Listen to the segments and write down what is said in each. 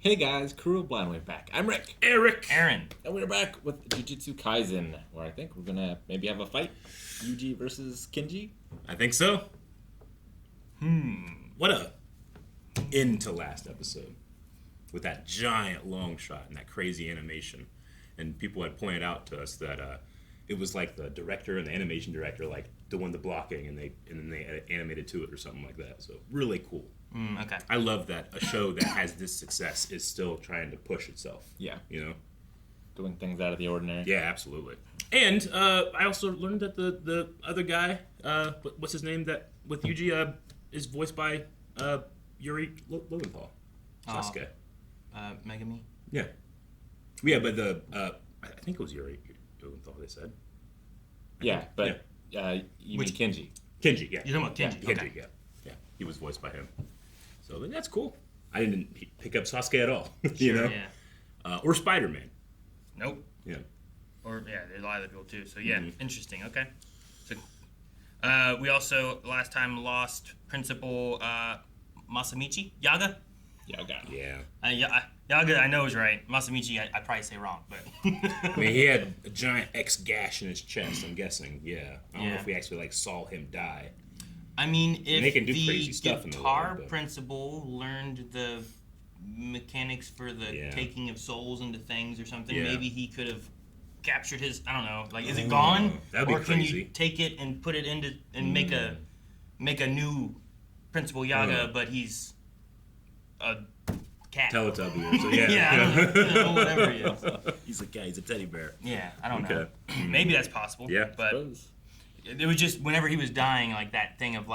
Hey guys, Crew of Blind Way back. I'm Rick. Eric. Aaron. And we're back with Jujutsu Kaisen, where I think we're gonna maybe have a fight. Yuji versus Kinji. I think so. What a end to last episode. With that giant long shot and that crazy animation. And people had pointed out to us that it was like the director and the animation director like doing the blocking and then they animated to it or something like that. So really cool. Okay. I love that a show that has this success is still trying to push itself. Yeah. You know? Doing things out of the ordinary. Yeah, absolutely. And I also learned that the other guy, what's his name, that with Yuji is voiced by Yuri Lowenthal. Sasuke. Megumi. Yeah. Yeah, but I think it was Yuri Lowenthal, they said. Yeah, but you mean Kinji. Kenji, yeah. You're talking about Kinji. Kenji, Okay. yeah. Yeah, he was voiced by him. So that's cool. I didn't pick up Sasuke at all, you know? Yeah. Or Spider-Man. Nope. Yeah. Or, yeah, there's a lot of people too. So, yeah, interesting. Okay. So, we also, last time, lost Principal Masamichi? Yaga? Yaga. Yeah. Yaga, I know is right. Masamichi, I probably say wrong, but... I mean, he had a giant X gash in his chest, I'm guessing. Yeah. I don't know Yeah. if we actually, saw him die. I mean, if they can do the crazy stuff in the guitar world, but- principal learned the mechanics for the taking of souls into things or something, Yeah. maybe he could have captured his, I don't know, is it gone? That'd be or can crazy. you take it and put it into, and make a new Principal Yaga, but he's a cat. Teletubby or so, yeah. Yeah, I don't know, whatever he is. He's a cat, he's a teddy bear. Yeah, I don't Okay. know. Maybe that's possible. Yeah. But Suppose. it was just whenever he was dying, that thing of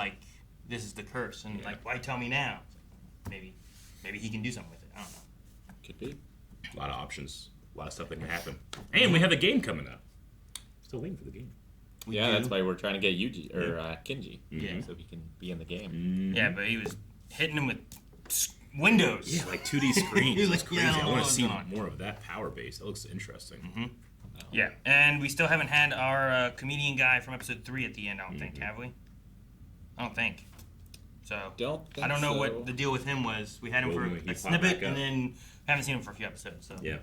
this is the curse, and why tell me now? Maybe he can do something with it. I don't know. Could be. A lot of options, a lot of stuff that can happen. And we have a game coming up. Still waiting for the game. Yeah, that's why we're trying to get Yuji or Kinji. Yeah. So he can be in the game. Yeah, but he was hitting him with windows. Yeah, 2D screens. It's crazy. Yeah, I want what's to see going on. more of that power base. That looks interesting. Yeah, and we still haven't had our comedian guy from episode 3 at the end, I don't think, have we? I don't think. So, I don't know what the deal with him was. We had him Well, for he a popped snippet, back up. and then haven't seen him for a few episodes, so. Yeah.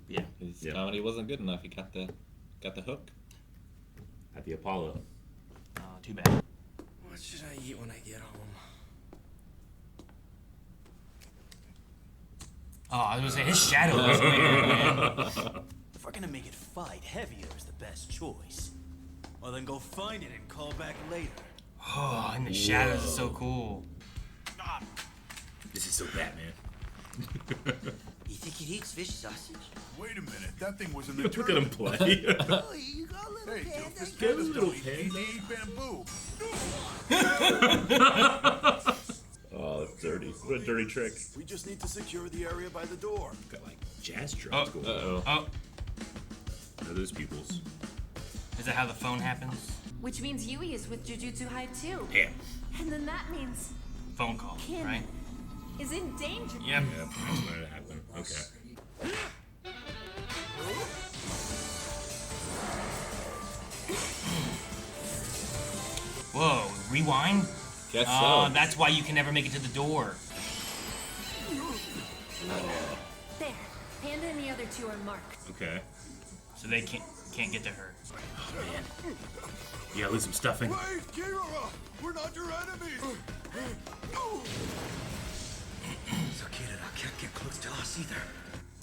Yeah. His comedy wasn't good enough. He got the hook. At the Apollo. Too bad. What should I eat when I get home? Oh, I was going to say, his shadow was weird, man. If we're gonna make it fight, heavier is the best choice. Well, then go find it and call back later. Oh, and the shadows are so cool. This is so Batman. You think he eats fish sausage? Wait a minute, that thing was in the Look at him tournament. play. Oh, you got a little Hey, panda. Doofus, Get a pandas little don't eat, they eat bamboo. Oh, that's dirty. What a dirty trick. We just need to secure the area by the door. Got jazz drums going on. Uh-oh. Oh, Are those pupils? is that how the phone happens? Which means Yui is with Jujutsu High too. Yeah. And then that means Phone call, Kim right? is in danger. Yep. Yeah, that's when it happened. Okay. Whoa, rewind? Guess Oh, so. that's why you can never make it to the door. There. Panda and the other two are marked. Okay. So they can't get to her. You gotta lose some stuffing. Wait, Kirara! We're not your enemies! So Kirara can't get close to us either.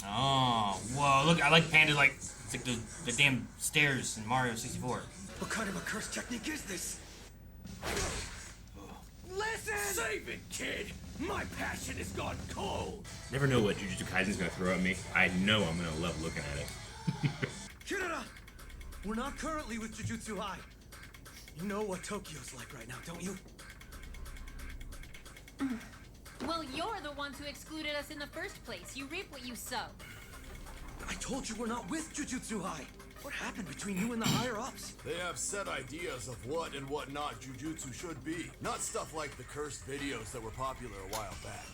Oh, whoa, look, I like Panda, it's like the damn stairs in Mario 64. What kind of a curse technique is this? Listen! Save it, kid! My passion has gone cold! Never know what Jujutsu Kaisen's gonna throw at me. I know I'm gonna love looking at it. Kirara! We're not currently with Jujutsu High. You know what Tokyo's like right now, don't you? Well, you're the ones who excluded us in the first place. You reap what you sow. I told you we're not with Jujutsu High. What happened between you and the higher-ups? They have set ideas of what and what not Jujutsu should be. Not stuff like the cursed videos that were popular a while back.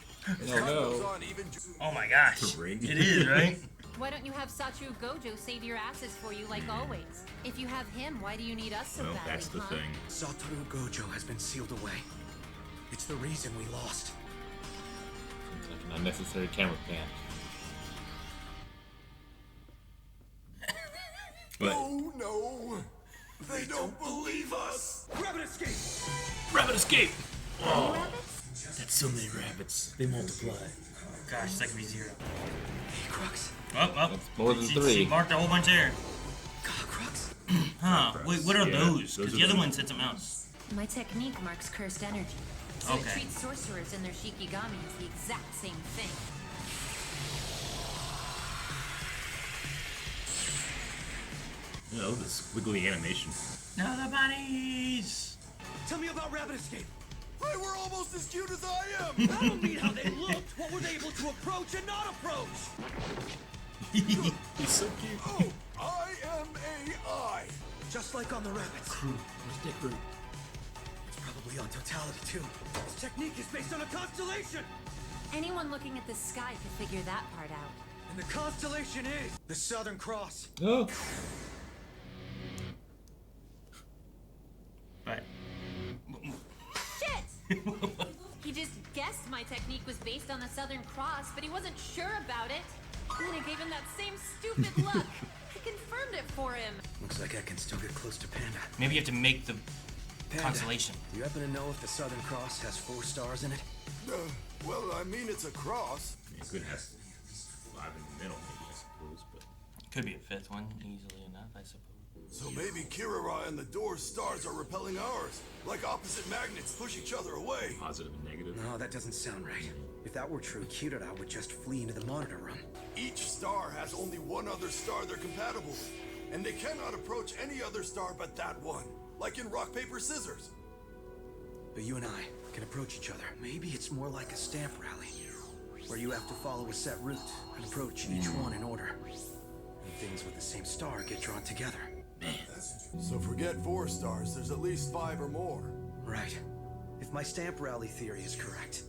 As time goes on, even Oh my gosh. The ring. It is, right? Why don't you have Satoru Gojo save your asses for you like always? If you have him, why do you need us so Well, badly, that's the huh? thing. Satoru Gojo has been sealed away. It's the reason we lost. Seems like an Unnecessary camera pan. But No. They don't believe us. Rabbit escape! rabbit escape. Oh, Rabbits? that's so many rabbits. They multiply. Gosh, it's like re-zero. Hey, Crux. Oh, That's more than she 3. marked a whole bunch there. God, Crux. Huh? Wait, what are Yeah, those? those Because are the other the- one said something else. My technique marks cursed energy. So it Okay. treats sorcerers and their shikigami as the exact same thing. You know, the squiggly animation. No, the bunnies! Tell me about Rabbit escape. They were almost as cute as I am. I don't mean how they looked. What were they able to approach and not approach? He's so cute. Oh, I am AI. Just like on the rabbits. Where's Dick Root? It's probably on totality, too. This technique is based on a constellation. Anyone looking at the sky could figure that part out. And the constellation is the Southern Cross. Oh. But Shit! He just guessed my technique was based on the Southern Cross, but he wasn't sure about it. And then I gave him that same stupid look. I confirmed it for him. Looks like I can still get close to Panda. maybe you have to make the Panda, constellation. do you happen to know if the Southern Cross has 4 stars in it? Well, I mean, it's a cross. It could have 5 in the middle, maybe, I suppose, but Could be a 5th one, easily enough, I suppose. So maybe Kirara and the door's stars are repelling ours, like opposite magnets push each other away. positive and negative. No, that doesn't sound right. If that were true, Kirara would just flee into the monitor room. Each star has only one other star they're compatible with, and they cannot approach any other star but that one, like in rock, paper, scissors. But you and I can approach each other. Maybe it's more like a stamp rally, where you have to follow a set route and approach each one in order. And things with the same star get drawn together. So forget 4 stars, there's at least 5 or more. Right. If my stamp rally theory is correct,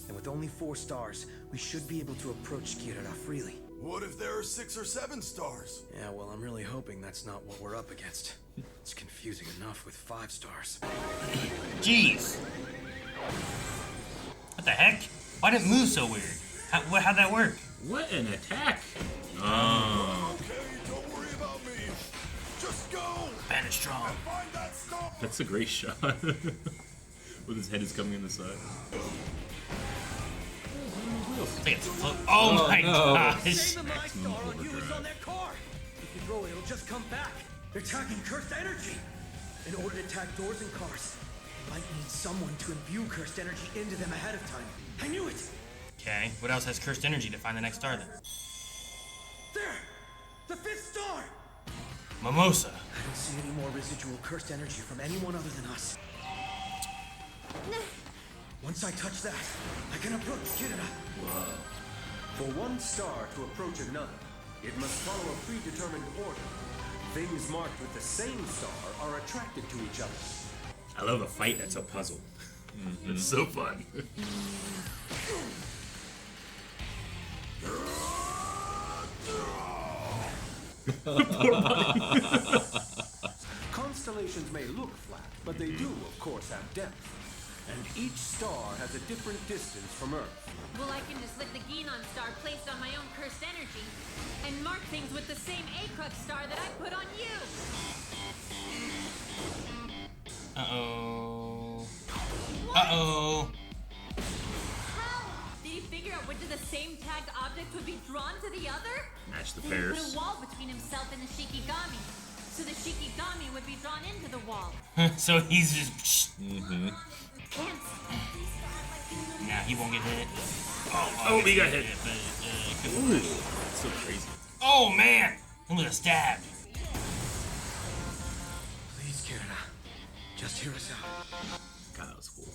then with only 4 stars, we should be able to approach Kirara freely. What if there are 6 or 7 stars? Yeah, well, I'm really hoping that's not what we're up against. It's confusing enough with 5 stars. Jeez! What the heck? Why did it move so weird? How'd that work? What an attack! Oh, Okay, don't worry about me. Just go! Panda strong. Find that star! that's a great shot. With his head is coming in the side. I think it's float. Oh my no. gosh! Same my star on you is on that car. If you throw it, it'll just come back. They're attacking cursed energy. In order to attack doors and cars, I might need someone to imbue cursed energy into them ahead of time. I knew it. Okay, what else has cursed energy to find the next star then? There, the 5th star. Mimosa. I don't see any more residual cursed energy from anyone other than us. Once I touch that, I can approach Kirara. For one star to approach another, it must follow a predetermined order. Things marked with the same star are attracted to each other. I love a fight that's a puzzle. It's so fun. Constellations may look flat, but they do, of course, have depth. And each star has a different distance from Earth. Well, I can just let the Ginon star placed on my own cursed energy and mark things with the same Acrux star that I put on you. Uh-oh. Uh-oh. How? Did he figure out which of the same tagged objects would be drawn to the other? Match the Then he put pairs. a wall between himself and the Shikigami, so the Shikigami would be drawn into the wall. So he's just... Can't. Nah, he won't get hit. Oh, he got hit. But, Ooh, that's so crazy. oh, man! He was stabbed. Please, Kirara, just hear us out. God, that was cool.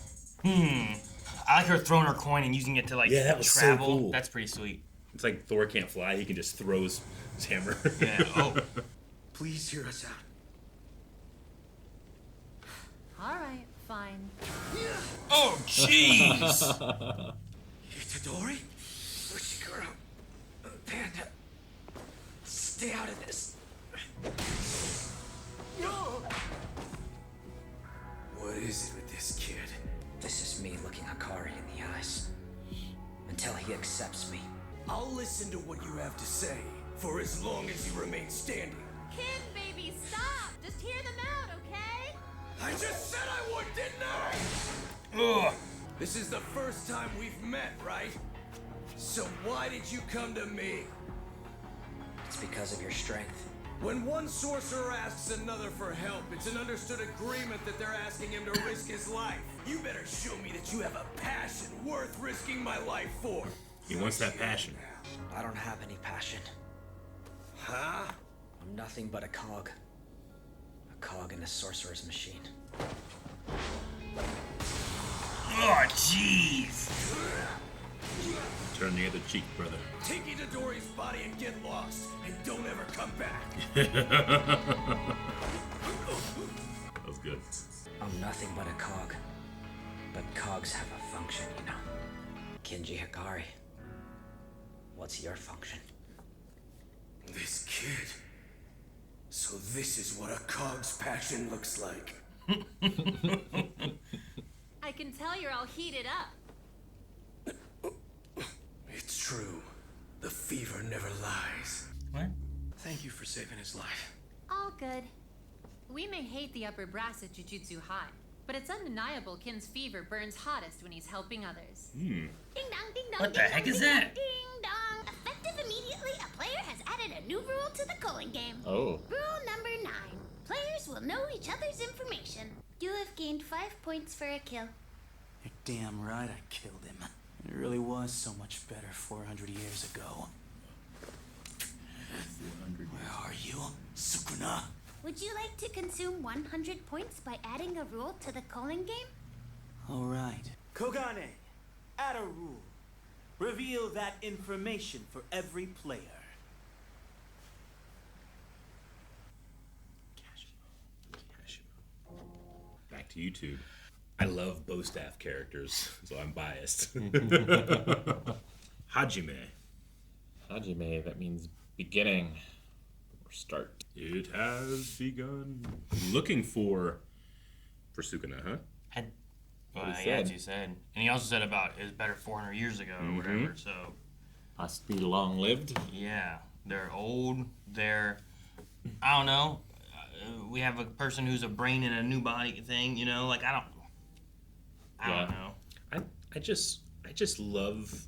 I like her throwing her coin and using it to, like, Yeah, that was so travel. cool. That's pretty sweet. It's like Thor can't fly; he can just throw his hammer. Yeah, oh. Please hear us out. All right, fine. Oh, jeez! Itadori? Ushikuro. Panda. Stay out of this. What is it with this kid? This is me looking Hakari in the eyes. Until he accepts I'll listen to what you have to say, for as long as you remain standing. Kid, baby, stop! Just hear them out, okay? I just said I would, didn't I? Ugh. This is the first time we've met, right? So why did you come to me? It's because of your strength. When one sorcerer asks another for help, it's an understood agreement that they're asking him to risk his life. You better show me that you have a passion worth risking my life for. He wants that passion. I don't have any passion. Huh? I'm nothing but a cog. A cog in a sorcerer's machine. Oh, jeez. Turn the other cheek, brother. Take Itadori's body and get lost, and don't ever come back. That was good. I'm nothing but a cog. But cogs have a function, you know. Kenji Hakari. What's your function? This kid. So this is what a cog's passion looks like. I can tell you're all heated up. It's true. The fever never lies. What? Thank you for saving his life. All good. We may hate the upper brass at Jujutsu High, but it's undeniable Kin's fever burns hottest when he's helping others. Ding dong, ding dong. What the ding heck dong, is ding that? Dong, ding dong. Effective immediately, a player has added a new rule to the calling game. Oh. Rule number 9. Players will know each other's information. You have gained 5 points for a kill. You're damn right I killed him. It really was so much better 400 years ago. Where are you, Sukuna? Would you like to consume 100 points by adding a rule to the calling game? All right. Kogane, add a rule. Reveal that information for every player. Back to YouTube. I love bow staff characters, so I'm biased. Hajime. Hajime, that means beginning or start. It has begun. Looking for Sukuna, huh? Well, What he yeah, said. as you said. And he also said about it was better 400 years ago or whatever, so... Must be long lived. Yeah, they're old. They're, I don't know. We have a person who's a brain in a new body thing. You know, like I don't know. I just love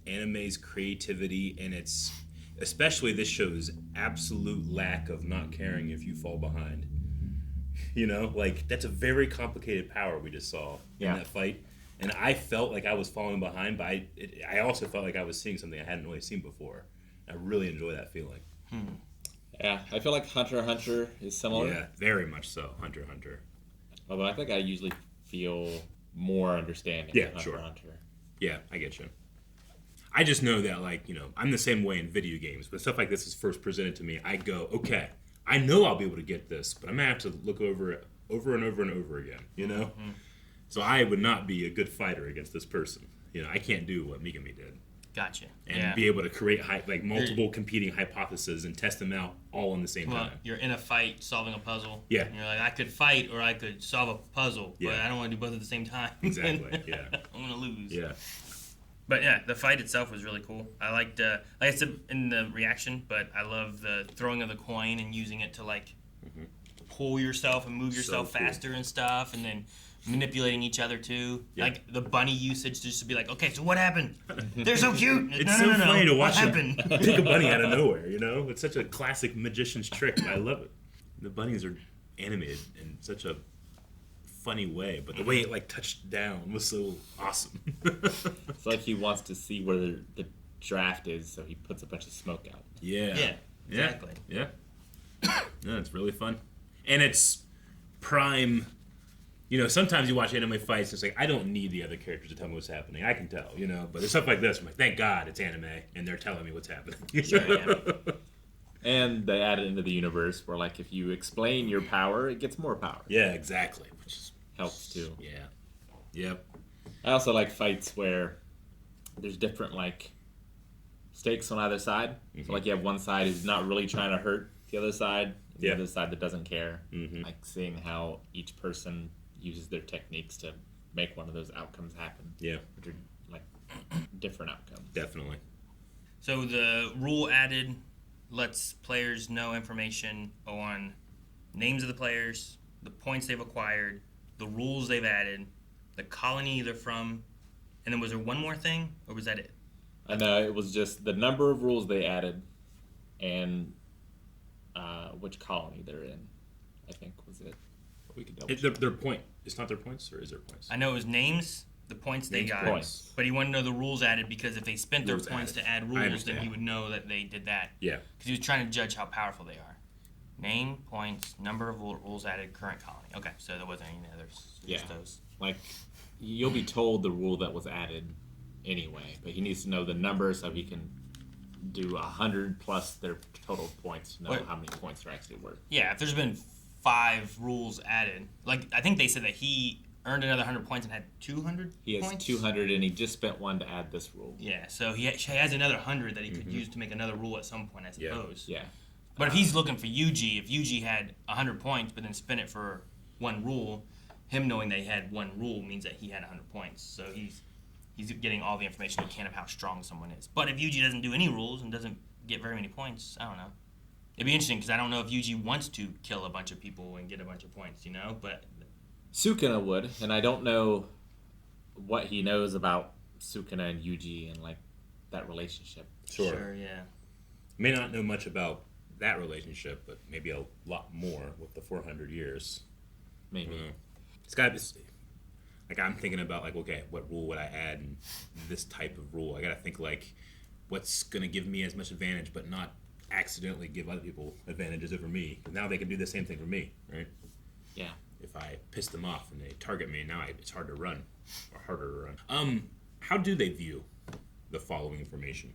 anime's creativity and its, especially this show's absolute lack of not caring if you fall behind. You know, like that's a very complicated power we just saw in that fight. And I felt like I was falling behind, but I also felt like I was seeing something I hadn't really seen before. I really enjoy that feeling. Yeah, I feel like Hunter x Hunter is similar. Yeah, very much so. Hunter x Hunter. Although I think I usually feel more understanding Yeah, than sure. Hunter x Hunter. Yeah, I get you. I just know that, like, you know, I'm the same way in video games. When stuff like this is first presented to me, I go, okay, I know I'll be able to get this, but I'm going to have to look over it over and over and over again, you know? Mm-hmm. So I would not be a good fighter against this person. You know, I can't do what Megumi did. Gotcha. And be able to create multiple competing hypotheses and test them out all in the same Well, time. you're in a fight solving a puzzle. Yeah. And you're like, I could fight or I could solve a puzzle, but Yeah. I don't want to do both at the same time. Exactly, yeah. I'm going to lose. Yeah. But yeah, the fight itself was really cool. I liked, like I said in the reaction, but I love the throwing of the coin and using it to like pull yourself and move yourself cool. faster and stuff, and then manipulating each other too. Yeah. Like the bunny usage just to be like, okay, so what happened? They're so cute. It's no, so no, no, funny to what watch happened? him pick a bunny out of nowhere, you know? It's such a classic magician's trick. I love it. The bunnies are animated in such a funny way, but the way it like touched down was so awesome. It's like he wants to see where the draft is, so he puts a bunch of smoke out. Yeah. Yeah, exactly. Yeah. No, it's really fun. And it's prime. You know, sometimes you watch anime fights, it's like, I don't need the other characters to tell me what's happening. I can tell, you know? But there's stuff like this, I'm like, thank God it's anime, and they're telling me what's happening. And they add it into the universe where, like, if you explain your power, it gets more power. Yeah, exactly. Which is, Helps, too. yeah. Yep. I also like fights where there's different, like, stakes on either side. So, like, you have one side who's not really trying to hurt the other side, and the other side that doesn't care. Like, seeing how each person uses their techniques to make one of those outcomes happen. Yeah. Which are, like, different outcomes. Definitely. So the rule added lets players know information on names of the players, the points they've acquired, the rules they've added, the colony they're from, and then was there one more thing, or was that it? No, it was just the number of rules they added and which colony they're in, I think was it. We could double check. Their point. It's not their points, or is their points? I know it was names, the points they got, points. but he wanted to know the rules added because if they spent their Rules points added. to add I rules, then understand. he would know that they did that. Yeah. Because he was trying to judge how powerful they are. Name, points, number of rules added, current colony. Okay, so there wasn't any others. Yeah. Just those. Like, you'll be told the rule that was added anyway, but he needs to know the number so he can do 100 plus their total points to know What? how many points they're actually worth. Yeah, if there's been 5 rules added, like I think they said that he earned another 100 points and had 200 He has points? 200 and he just spent one to add this rule. Yeah, so he has another 100 that he could use to make another rule at some point, I suppose. Yeah. But if he's looking for Yuji, if Yuji had 100 points but then spent it for one rule, him knowing that he had one rule means that he had 100 points. So he's getting all the information he can of how strong someone is. But if Yuji doesn't do any rules and doesn't get very many points, I don't know. It'd be interesting because I don't know if Yuji wants to kill a bunch of people and get a bunch of points, you know? But Sukuna would, and I don't know what he knows about Sukuna and Yuji and like that relationship. sure, yeah. May not know much about that relationship, but maybe a lot more with the 400 years. Maybe. It's got to be, like, I'm thinking about, like, okay, what rule would I add in this type of rule? I got to think, like, what's going to give me as much advantage, but not accidentally give other people advantages over me. Now they can do the same thing for me, right? Yeah. If I piss them off and they target me, now it's hard to run, or harder to run. How do they view the following information?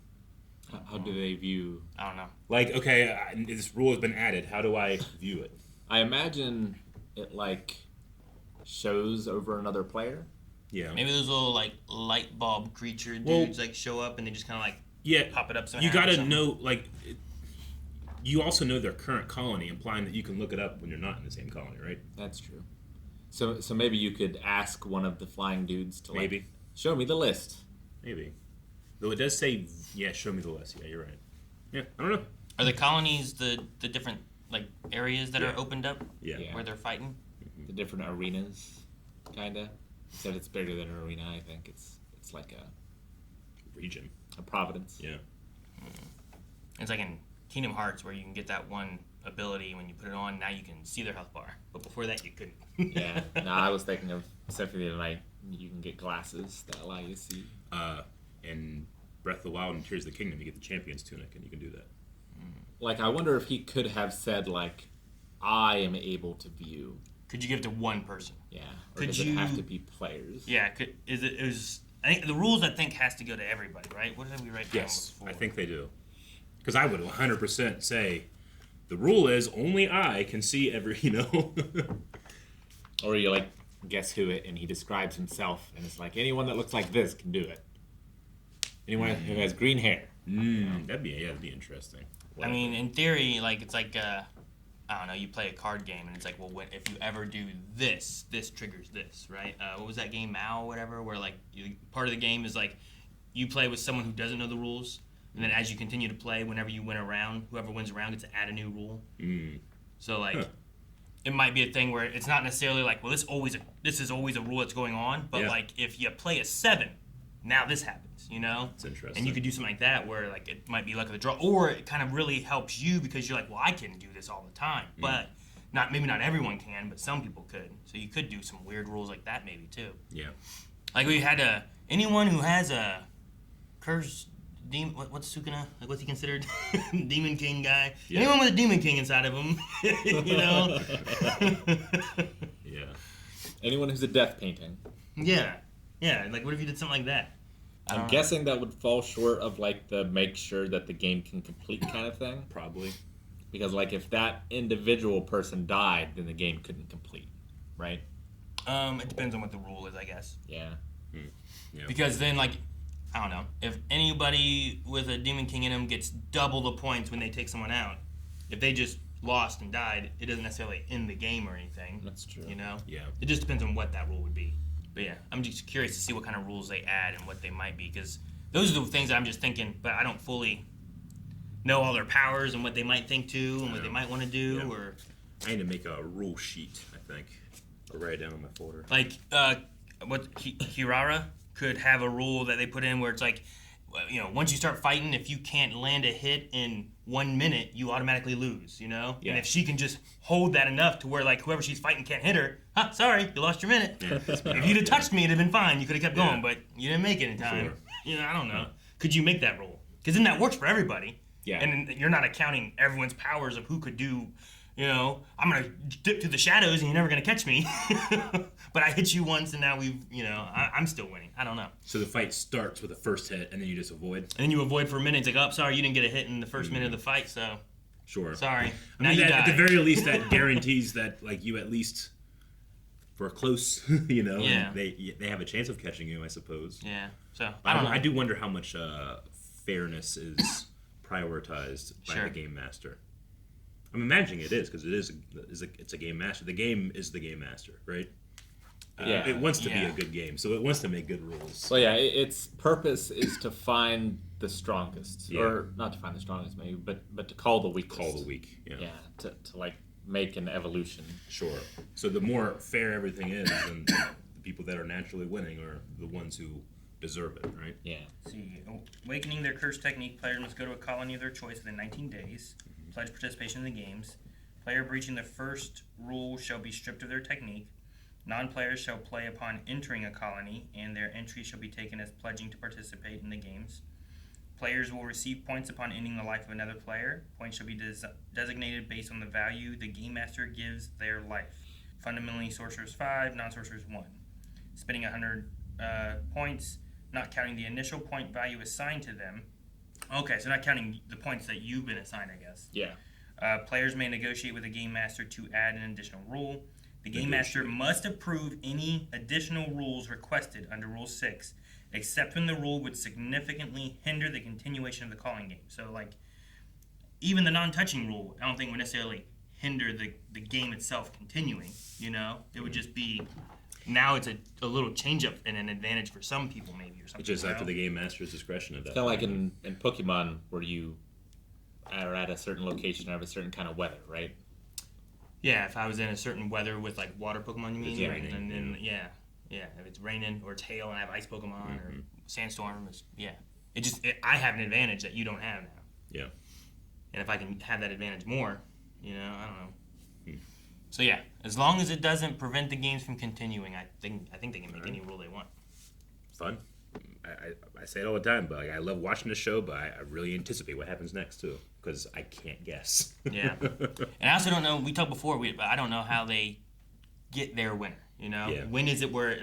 How do they view? I don't know. Like, okay, this rule has been added. How do I view it? I imagine it like shows over another player. Yeah. Maybe those little, like, light bulb creature dudes, like, show up and they just kind of, like, pop it up somehow. You got to know, like, you also know their current colony, implying that you can look it up when you're not in the same colony, right? That's true. So maybe you could ask one of the flying dudes to Maybe. like show me the list. Maybe. Though it does say, yeah, show me the list. Yeah, you're right. Yeah, I don't know. Are the colonies the different, like, areas that Yeah. are opened up? Yeah. Where they're fighting? The different arenas, kinda. Except it's bigger than an arena. I think it's like Region. a province. Yeah. It's like in Kingdom Hearts where you can get that one ability when you put it on. Now you can see their health bar, but before that you couldn't. Yeah. No, I was thinking of Symphony of the Night. You can get glasses that allow you to see. And Breath of the Wild and Tears of the Kingdom, you get the Champion's Tunic, and you can do that. Like, I wonder if he could have said like, "I am able to view." Could you give it to one person? Yeah. Or Could does you it have to be players? Yeah. I think the rules has to go to everybody, right? What did we write down Yes, before? I think they do. Because I would 100% say, the rule is only I can see every, Or you like guess who it, and he describes himself, and it's like anyone that looks like this can do it. Anyone who has green hair. That'd be interesting. I mean, in theory, like, it's like, I don't know, you play a card game, and it's like, well, if you ever do this triggers this, right? What was that game, Mao or whatever, where, like, part of the game is, like, you play with someone who doesn't know the rules, and then as you continue to play, whenever you win a round, whoever wins a round gets to add a new rule. So, like, it might be a thing where it's not necessarily like, well, this is always a rule that's going on, but, like, if you play a 7, now this happens, It's interesting. And you could do something like that where, like, it might be luck of the draw, or it kind of really helps you because you're like, well, I can do this all the time, but maybe not everyone can, but some people could. So you could do some weird rules like that maybe too. Yeah. Like we had anyone who has a cursed demon. What's Sukuna? Like, what's he considered? Demon King guy. Yeah. Anyone with a Demon King inside of him, Yeah. Anyone who's a death painting. Yeah. Yeah. Like, what if you did something like that? I'm guessing that would fall short of like the make sure that the game can complete kind of thing. Probably. Because like if that individual person died, then the game couldn't complete, right? It depends on what the rule is, I guess. Yeah. Yeah. Because then, like, I don't know, if anybody with a Demon King in him gets double the points when they take someone out, if they just lost and died, it doesn't necessarily end the game or anything. That's true. Yeah. It just depends on what that rule would be. But yeah, I'm just curious to see what kind of rules they add and what they might be, because those are the things that I'm just thinking, but I don't fully know all their powers and what they might think too and what they might want to do, or I need to make a rule sheet. I think I'll write it down in my folder. Like Kirara could have a rule that they put in where it's like, once you start fighting, if you can't land a hit in 1 minute, you automatically lose, Yeah. And if she can just hold that enough to where, like, whoever she's fighting can't hit her, sorry, you lost your minute. Yeah, if you'd have touched me, it'd have been fine. You could have kept going, but you didn't make it in time. Sure. I don't know. Could you make that rule? Because then that works for everybody. Yeah. And you're not accounting everyone's powers of who could do, I'm going to dip through the shadows and you're never going to catch me. But I hit you once and now I'm still winning. I don't know. So the fight starts with a first hit and then you just avoid? And then you avoid for a minute. It's like, oh, sorry, you didn't get a hit in the first minute of the fight, so. Sure. Sorry. I mean, at the very least, that guarantees that, like, you at least, for a close, yeah. they have a chance of catching you, I suppose. Yeah. So, I don't know. I do wonder how much fairness is prioritized by the game master. I'm imagining it is, because it's a game master. The game is the game master, right? It wants to be a good game, so it wants to make good rules. Well, yeah, its purpose is to find the strongest, or not to find the strongest, maybe, but to call the weakest. Call the weak, yeah. To like make an evolution. Sure. So the more fair everything is, then the people that are naturally winning are the ones who deserve it, right? Yeah. See, awakening their curse technique, players must go to a colony of their choice within 19 days. Pledge participation in the games. Player breaching the first rule shall be stripped of their technique. Non-players shall play upon entering a colony, and their entry shall be taken as pledging to participate in the games. Players will receive points upon ending the life of another player. Points shall be designated based on the value the game master gives their life. Fundamentally, sorcerers 5, non-sorcerers 1. Spending 100 points, not counting the initial point value assigned to them. Okay, so not counting the points that you've been assigned, I guess. Yeah. Players may negotiate with the game master to add an additional rule. The game master must approve any additional rules requested under Rule 6, except when the rule would significantly hinder the continuation of the calling game. So, like, even the non-touching rule, I don't think would necessarily hinder the game itself continuing, It would just be, now it's a little change-up and an advantage for some people, maybe, or something. It's just after the game master's discretion of that. Kind of like in Pokemon, where you are at a certain location or have a certain kind of weather, right? Yeah, if I was in a certain weather with, like, water Pokemon, you mean? It's raining, and then, if it's raining or it's hail and I have ice Pokemon or sandstorm, I have an advantage that you don't have now. Yeah. And if I can have that advantage more, I don't know. So yeah, as long as it doesn't prevent the games from continuing, I think they can make any rule they want. Fun. I say it all the time, but I love watching the show, but I really anticipate what happens next too, because I can't guess. Yeah, and I also don't know. We talked before, but I don't know how they get their winner. Yeah. When is it where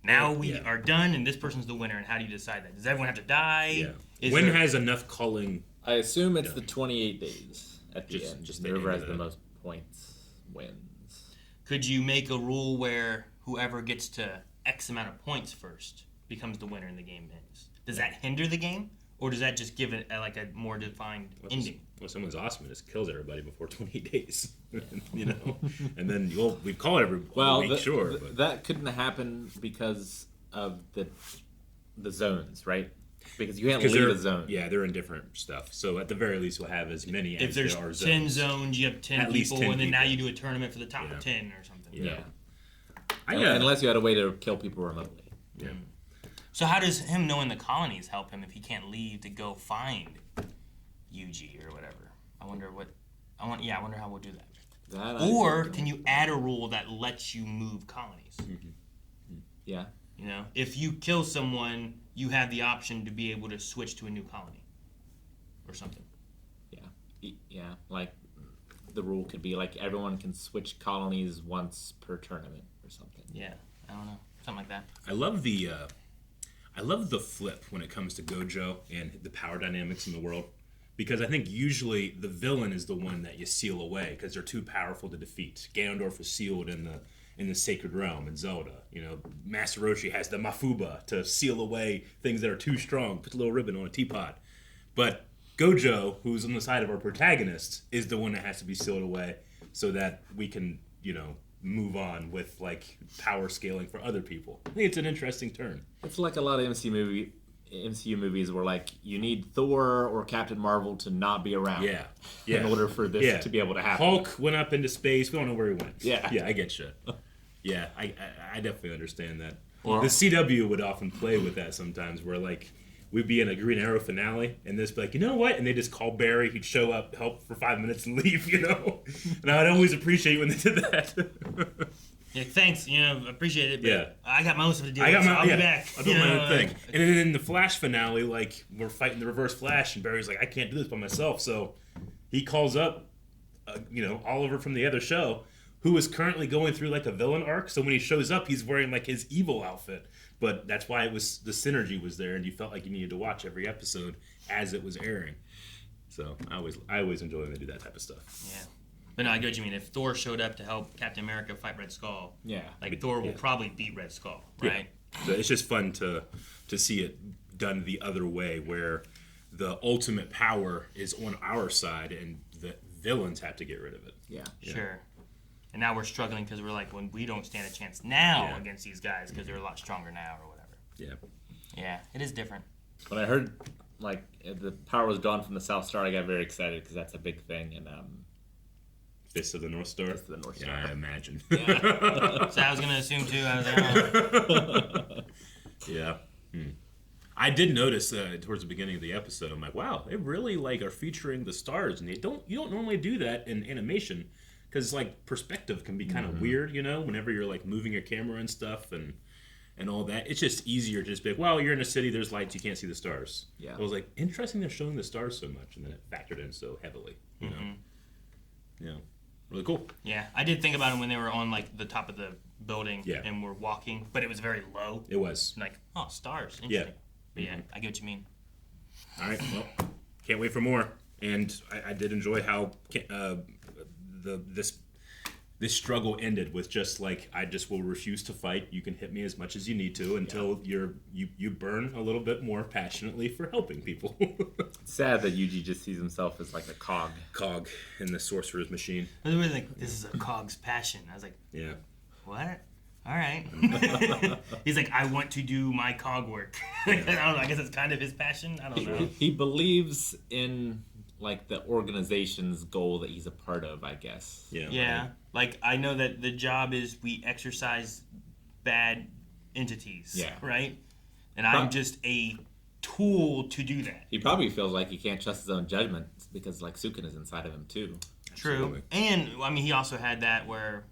now we are done and this person's the winner, and how do you decide that? Does everyone have to die? Yeah. When has enough calling? I assume it's the 28 days at the end. Just whoever has the most points wins. Could you make a rule where whoever gets to X amount of points first becomes the winner and the game ends? Does that hinder the game, or does that just give it a more defined ending? Well, someone's awesome and just kills everybody before 28 days, and then we call it every week, sure. But that couldn't happen because of the zones, right? Because you can't leave a zone. Yeah, they're in different stuff. So at the very least, we'll have as many as there are zones. If there's 10 zones, you have 10 people, and then now you do a tournament for the top 10 or something. Yeah. Unless you had a way to kill people remotely. Yeah. So how does him knowing the colonies help him if he can't leave to go find UG or whatever? I wonder how we'll do that. Or can you add a rule that lets you move colonies? Mm-hmm. Yeah. If you kill someone, you have the option to be able to switch to a new colony or something. Yeah. Yeah. Like the rule could be like everyone can switch colonies once per tournament or something. Yeah. I don't know. Something like that. I love the flip when it comes to Gojo and the power dynamics in the world, because I think usually the villain is the one that you seal away because they're too powerful to defeat. Ganondorf was sealed in the Sacred Realm in Zelda. Master Roshi has the Mafuba to seal away things that are too strong, put a little ribbon on a teapot. But Gojo, who's on the side of our protagonist, is the one that has to be sealed away so that we can, move on with power scaling for other people. I think it's an interesting turn. It's like a lot of MCU movies where like you need Thor or Captain Marvel to not be around. Yeah. In order for this to be able to happen. Hulk went up into space. We don't know where he went. Yeah. Yeah, I get you. Yeah, I definitely understand that. Or, the CW would often play with that sometimes, where like we'd be in a Green Arrow finale, and this be like, you know what? And they just call Barry. He'd show up, help for 5 minutes, and leave. You know, and I'd always appreciate when they did that. Yeah, thanks. You know, appreciate it. But Yeah. I got my own stuff to do. I'll be back. I'll do my own thing. And then in the Flash finale, like we're fighting the Reverse Flash, and Barry's like, I can't do this by myself. So he calls up, Oliver from the other show, who is currently going through like a villain arc. So when he shows up, he's wearing like his evil outfit. But that's why it was the synergy was there, and you felt like you needed to watch every episode as it was airing. So I always enjoy when they do that type of stuff. Yeah. But no, I get what you mean. If Thor showed up to help Captain America fight Red Skull, Thor will probably beat Red Skull, right? Yeah. So it's just fun to see it done the other way, where the ultimate power is on our side, and the villains have to get rid of it. Yeah. Sure. And now we're struggling because we're like, when we don't stand a chance now against these guys because they're a lot stronger now or whatever. Yeah. Yeah, it is different. When I heard like the power was gone from the South Star, I got very excited because that's a big thing. And Fist of the North Star? Fist of the North Star. Yeah, I imagine. Yeah. So I was going to assume, too. I was like, Yeah. I did notice towards the beginning of the episode, I'm like, wow, they really like are featuring the stars. And you don't normally do that in animation because like perspective can be kind of weird, whenever you're like moving your camera and stuff and all that. It's just easier to just be like, well, you're in a city, there's lights, you can't see the stars. Yeah. I was like, interesting they're showing the stars so much, and then it factored in so heavily, you know? Yeah. Really cool. Yeah, I did think about them when they were on like the top of the building and were walking, but it was very low. It was. Like, oh, stars. Interesting. Yeah. But yeah, I get what you mean. All right, well, can't wait for more. And I did enjoy how this struggle ended with just like, I just will refuse to fight. You can hit me as much as you need to until you burn a little bit more passionately for helping people. It's sad that Yuji just sees himself as like a cog in the sorcerer's machine. I was really like, this is a Cogs passion. I was like, yeah. What? All right. He's like, I want to do my cog work. I don't know. I guess it's kind of his passion. I don't know. He believes in like the organization's goal that he's a part of, I guess. Yeah. Right? Like, I know that the job is we exercise bad entities. Yeah. Right? And I'm just a tool to do that. He probably feels like he can't trust his own judgment because like Sukin is inside of him too. True. Absolutely. And I mean, he also had that where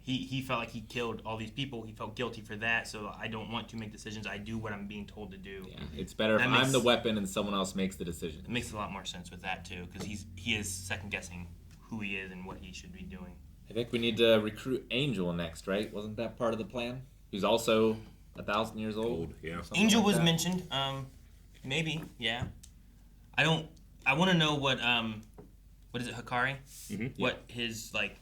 he felt like he killed all these people. He felt guilty for that, so I don't want to make decisions. I do what I'm being told to do. Yeah, it's better if I'm the weapon and someone else makes the decision. It makes a lot more sense with that, too, because he is second-guessing who he is and what he should be doing. I think we need to recruit Angel next, right? Wasn't that part of the plan? Who's also 1,000 years old? Yeah. Angel was mentioned. Maybe, yeah. I want to know what is it, Hakari? Mm-hmm. What his, like,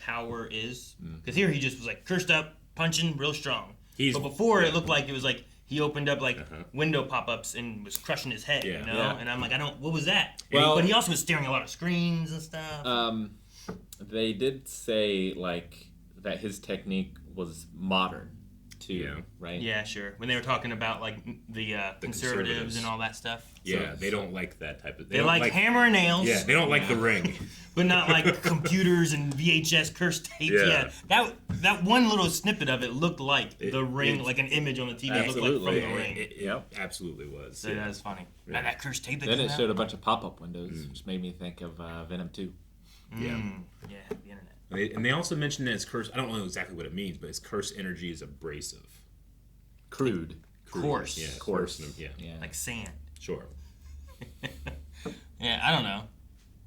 power is, because here he just was like cursed up, punching real strong. But before it looked like it was like he opened up like window pop-ups and was crushing his head, And I'm like, what was that? Well, but he also was staring at a lot of screens and stuff. They did say like that his technique was modern too, right? Yeah, sure. When they were talking about like the conservatives and all that stuff. Yeah, they don't like that type of. They like hammer and nails. Yeah, they don't like the ring. But not like computers and VHS curse tapes. Yeah. That one little snippet of it looked like the ring, like an image on the TV. Absolutely. Looked like from the ring. It absolutely was. So that was funny. Yeah. Man, that curse tape. Then it showed a bunch of pop-up windows, which made me think of Venom 2. Yeah, the internet. And they also mentioned that his curse. I don't know exactly what it means, but his curse energy is abrasive, crude. Coarse. Yeah, coarse. Yeah, like sand. Sure. Yeah, I don't know.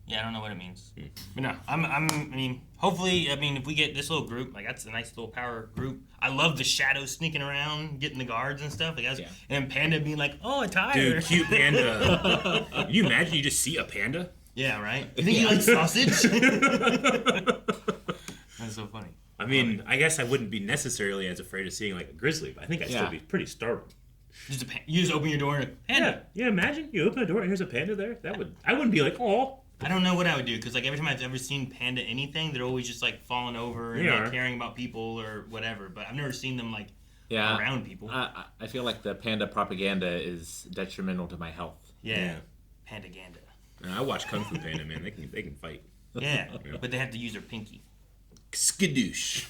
Yeah, I don't know what it means. But no, I mean, hopefully, if we get this little group, like that's a nice little power group. I love the shadows sneaking around, getting the guards and stuff. Like, and then Panda being like, "Oh, a tire." Dude, cute Panda. Can you imagine you just see a panda? Yeah, right. You think he likes sausage? That's so funny. I mean, I guess I wouldn't be necessarily as afraid of seeing like a grizzly, but I think I'd still be pretty startled. You just open your door and panda. Yeah, imagine you open a door and there's a panda there. I wouldn't be like, oh. I don't know what I would do because like every time I've ever seen Panda anything, they're always just like falling over and like caring about people or whatever. But I've never seen them like around people. I feel like the panda propaganda is detrimental to my health. Yeah. Pandaganda. I watch Kung Fu Panda, man. They can fight. Yeah, but they have to use their pinky. Skadoosh.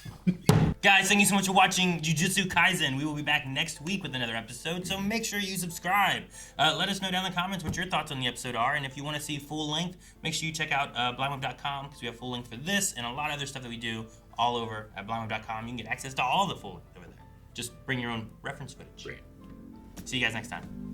Guys, thank you so much for watching Jujutsu Kaisen. We will be back next week with another episode, so make sure you subscribe. Let us know down in the comments what your thoughts on the episode are, and if you want to see full length, make sure you check out blindweb.com because we have full length for this and a lot of other stuff that we do all over at blindweb.com. You can get access to all the full length over there. Just bring your own reference footage. Great. See you guys next time.